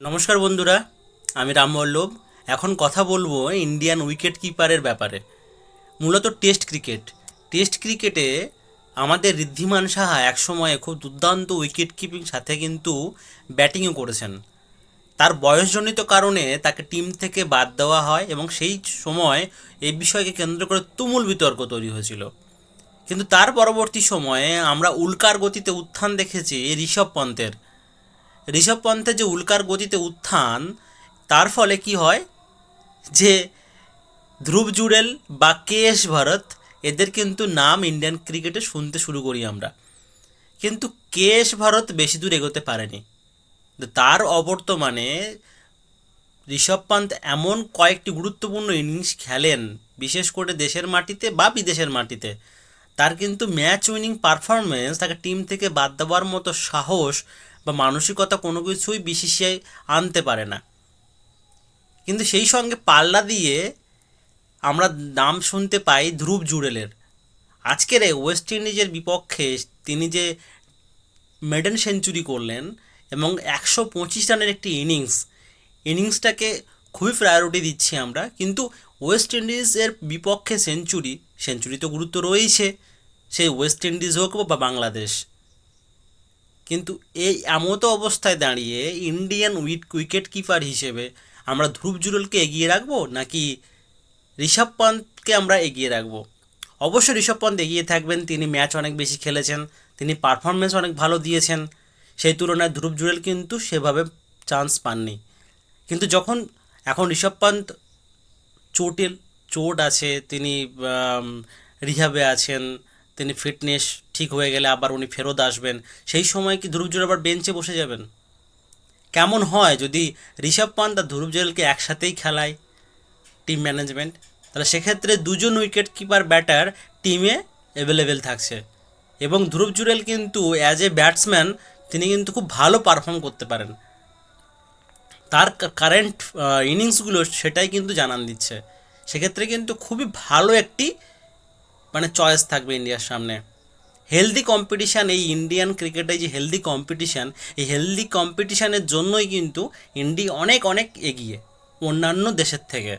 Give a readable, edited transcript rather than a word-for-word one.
নমস্কার বন্ধুরা, আমি রামবল্লভ। এখন কথা বলবো ইন্ডিয়ান উইকেট কিপারের ব্যাপারে। মূলত টেস্ট ক্রিকেটে আমাদের ঋদ্ধিমান সাহা একসময়ে খুব দুর্দান্ত উইকেট কিপিং সাথে কিন্তু ব্যাটিংও করেছেন। তার বয়সজনিত কারণে তাকে টিম থেকে বাদ দেওয়া হয় এবং সেই সময় এই বিষয়কে কেন্দ্র করে তুমুল বিতর্ক তৈরি হয়েছিল। কিন্তু তার পরবর্তী সময়ে আমরা উল্কার গতিতে উত্থান দেখেছি ঋষভ পন্থের যে উল্কার গতিতে উত্থান, তার ফলে কি হয় যে ধ্রুব জুড়েল বা কে এস ভরত, এদের কিন্তু নাম ইন্ডিয়ান ক্রিকেটে শুনতে শুরু করি আমরা। কিন্তু কে এস ভরত বেশি দূর এগোতে পারেনি। তার অবর্তমানে ঋষভ পান্থ এমন কয়েকটি গুরুত্বপূর্ণ ইনিংস খেলেন, বিশেষ করে দেশের মাটিতে বা বিদেশের মাটিতে। তার কিন্তু ম্যাচ উইনিং পারফরমেন্স তাকে টিম থেকে বাদ দেওয়ার মতো সাহস বা মানসিকতা কোনো কিছুই বিসিসিআই আনতে পারে না। কিন্তু সেই সঙ্গে পাল্লা দিয়ে আমরা নাম শুনতে পাই ধ্রুব জুড়েলের। আজকের এই ওয়েস্ট ইন্ডিজের বিপক্ষে তিনি যে মেডেন সেঞ্চুরি করলেন এবং 125 রানের একটি ইনিংসটাকে খুবই প্রায়োরিটি দিচ্ছি আমরা। কিন্তু ওয়েস্ট ইন্ডিজের বিপক্ষে সেঞ্চুরি তো গুরুত্ব রয়েছে, সেই ওয়েস্ট ইন্ডিজ হোক বা বাংলাদেশ। কিন্তু এই এমতো অবস্থায় দাঁড়িয়ে ইন্ডিয়ান উইকেট কিপার হিসেবে আমরা ধ্রুব জুড়েলকে এগিয়ে রাখবো নাকি ঋষভ পন্থকে আমরা এগিয়ে রাখবো? অবশ্যই ঋষভ পন্থ এগিয়ে থাকবেন, তিনি ম্যাচ অনেক বেশি খেলেছেন, তিনি পারফরমেন্স অনেক ভালো দিয়েছেন। সেই তুলনায় ধ্রুব জুড়েল কিন্তু সেভাবে চান্স পাননি। কিন্তু যখন এখন ঋষভ পন্থ চোটের চোট আছে, তিনি রিহাবে আছেন, তিনি ফিটনেস ঠিক হয়ে গেলে আবার উনি ফেরত আসবেন, সেই সময় কি ধ্রুব জুড়েল আবার বেঞ্চে বসে যাবেন? কেমন হয় যদি ঋষভ পান্থ আর ধ্রুব জুড়েলকে একসাথেই খেলায় টিম ম্যানেজমেন্ট? তাহলে সেক্ষেত্রে দুজন উইকেট কিপার ব্যাটার টিমে অ্যাভেলেবেল থাকছে এবং ধ্রুব জুড়েল কিন্তু অ্যাজ এ ব্যাটসম্যান তিনি কিন্তু খুব ভালো পারফর্ম করতে পারেন। তার কারেন্ট ইনিংসগুলো সেটাই কিন্তু জানান দিচ্ছে। সেক্ষেত্রে কিন্তু খুবই ভালো একটি চয়েস থাকবে ইন্ডিয়ার সামনে। হেলদি কম্পিটিশান, এই ইন্ডিয়ান ক্রিকেটে যে হেলদি কম্পিটিশান, এই হেলদি কম্পিটিশানের জন্যই কিন্তু ইন্ডিয়া অনেক অনেক এগিয়ে অন্যান্য দেশের থেকে।